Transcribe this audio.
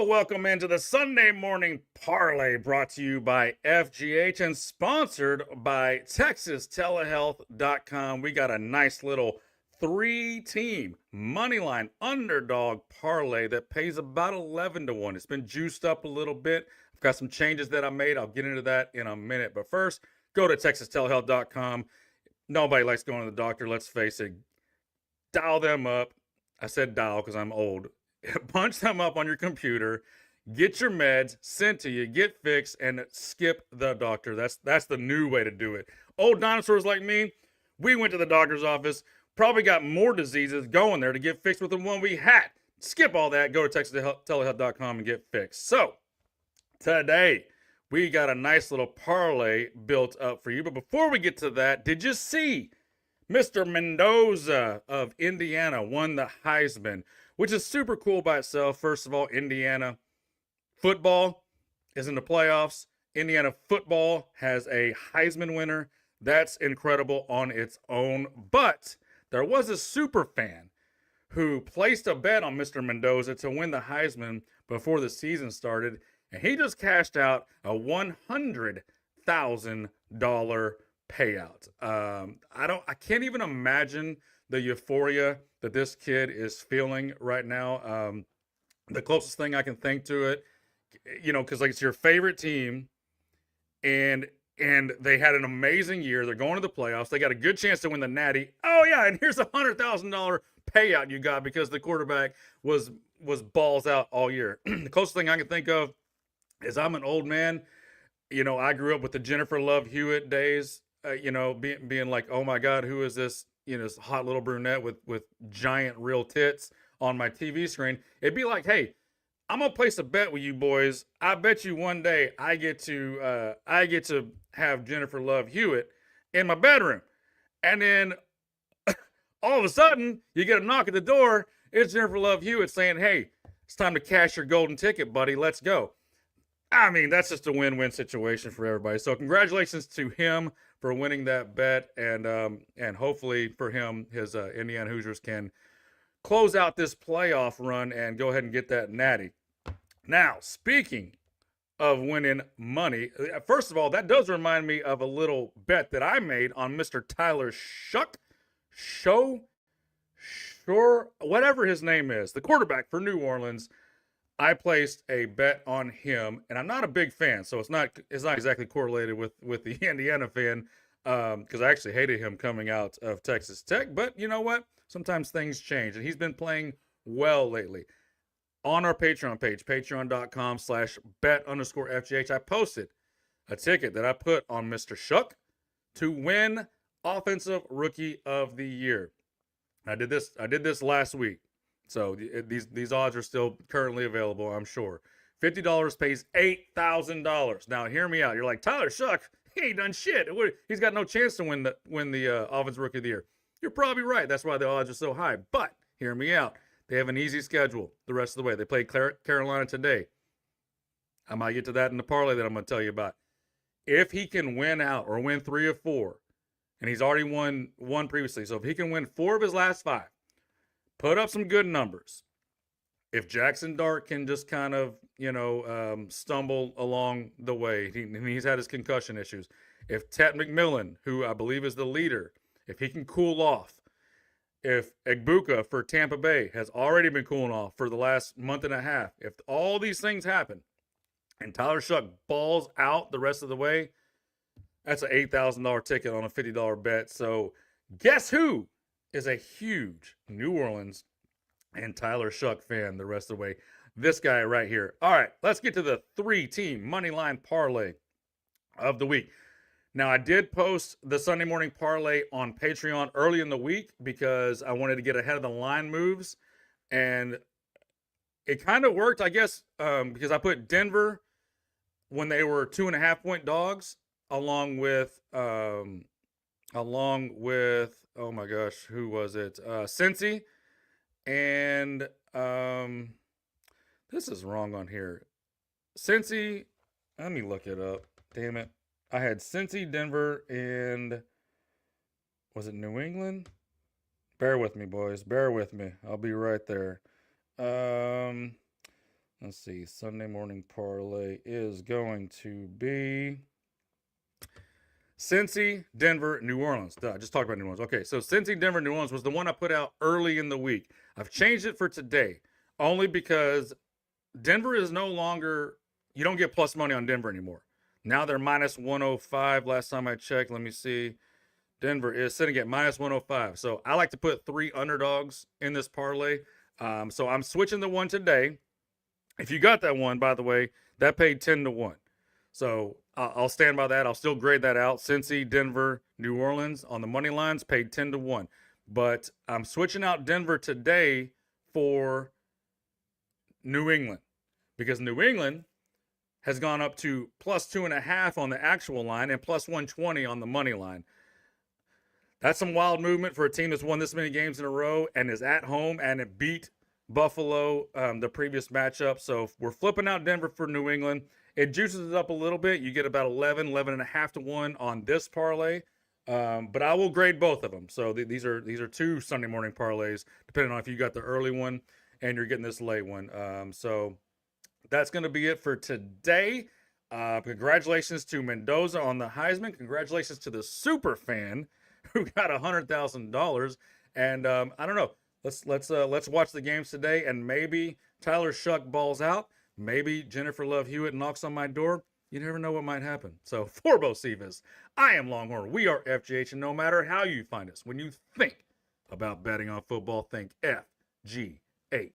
Well, welcome into the Sunday Morning Parlay brought to you by FGH and sponsored by TexasTelehealth.com. We got a nice little 3-team moneyline underdog parlay that pays about 11 to 1. It's been juiced up a little bit. I've got some changes that I made. I'll get into that in a minute. But first, go to TexasTelehealth.com. Nobody likes going to the doctor, let's face it. Dial them up. I said dial because I'm old. Punch them up on your computer, get your meds sent to you, get fixed, and skip the doctor. That's the new way to do it. Old dinosaurs like me, we went to the doctor's office, probably got more diseases going there to get fixed with the one we had. Skip all that, go to TexasTelehealth.com and get fixed. So, today, we got a nice little parlay built up for you. But before we get to that, did you see Mr. Mendoza of Indiana won the Heisman, which is super cool by itself. First of all, Indiana football is in the playoffs. Indiana football has a Heisman winner. That's incredible on its own. But there was a super fan who placed a bet on Mr. Mendoza to win the Heisman before the season started, and he just cashed out a $100,000 payout. I can't even imagine the euphoria that this kid is feeling right now. The closest thing I can think to it, because like it's your favorite team, and they had an amazing year. They're going to the playoffs. They got a good chance to win the Natty. Oh yeah, and here's $100,000 payout you got because the quarterback was balls out all year. The closest thing I can think of is I'm an old man. I grew up with the Jennifer Love Hewitt days. Being like, oh my God, who is this? This hot little brunette with giant real tits on my TV screen. It'd be like, hey, I'm gonna place a bet with you boys. I bet you one day I get to have Jennifer Love Hewitt in my bedroom, and then all of a sudden you get a knock at the door. It's Jennifer Love Hewitt saying, hey, it's time to cash your golden ticket, buddy. Let's go. I mean, that's just a win-win situation for everybody. So congratulations to him for winning that bet, and hopefully for him, his Indiana Hoosiers can close out this playoff run and go ahead and get that natty. Now, speaking of winning money, first of all, that does remind me of a little bet that I made on Mr. Tyler whatever his name is, the quarterback for New Orleans. I placed a bet on him, and I'm not a big fan, so it's not exactly correlated with the Indiana fan, because I actually hated him coming out of Texas Tech. But you know what? Sometimes things change, and he's been playing well lately. On our Patreon page, patreon.com/bet_FGH, I posted a ticket that I put on Mr. Shuck to win Offensive Rookie of the Year. I did this last week. So these odds are still currently available, I'm sure. $50 pays $8,000. Now hear me out. You're like, Tyler Shuck, he ain't done shit. He's got no chance to win the Offensive Rookie of the Year. You're probably right. That's why the odds are so high. But hear me out. They have an easy schedule the rest of the way. They play Carolina today. I might get to that in the parlay that I'm going to tell you about. If he can win out or win 3 of 4, and he's already won one previously, so if he can win 4 of his last 5, put up some good numbers. If Jackson Dart can just kind of, stumble along the way, he's had his concussion issues. If Tet McMillan, who I believe is the leader, if he can cool off. If Egbuka for Tampa Bay has already been cooling off for the last month and a half. If all these things happen and Tyler Shuck balls out the rest of the way, that's an $8,000 ticket on a $50 bet. So guess who is a huge New Orleans and Tyler Shuck fan the rest of the way? This guy right here. All right, let's get to the 3-team moneyline parlay of the week. Now, I did post the Sunday Morning Parlay on Patreon early in the week because I wanted to get ahead of the line moves, and it kind of worked, I guess, because I put Denver when they were 2.5-point dogs, along with oh my gosh, who was it? Cincy. And this is wrong on here. Cincy, let me look it up. Damn it. I had Cincy, Denver, and was it New England? Bear with me, boys. Bear with me. I'll be right there. Let Let's see. Sunday morning parlay is going to be Cincy, Denver, New Orleans. Duh, just talk about New Orleans. Okay, so Cincy, Denver, New Orleans was the one I put out early in the week. I've changed it for today only because Denver is no longer, you don't get plus money on Denver anymore. Now they're minus 105 last time I checked. Let me see. Denver is sitting at minus 105. So I like to put 3 underdogs in this parlay. So I'm switching the one today. If you got that one, by the way, that paid 10-1. So I'll stand by that. I'll still grade that out. Cincy, Denver, New Orleans on the money lines paid 10-1. But I'm switching out Denver today for New England because New England has gone up to plus 2.5 on the actual line and plus 120 on the money line. That's some wild movement for a team that's won this many games in a row and is at home and it beat Buffalo the previous matchup. So we're flipping out Denver for New England. It juices it up a little bit. You get about 11.5-1 on this parlay. But I will grade both of them. So these are 2 Sunday morning parlays, depending on if you got the early one and you're getting this late one. So that's going to be it for today. Congratulations to Mendoza on the Heisman. Congratulations to the super fan who got $100,000. And I don't know. Let's watch the games today, and maybe Tyler Shuck balls out. Maybe Jennifer Love Hewitt knocks on my door. You never know what might happen. So for Bo Sivas, I am Longhorn. We are FGH, and no matter how you find us, when you think about betting on football, think FGH.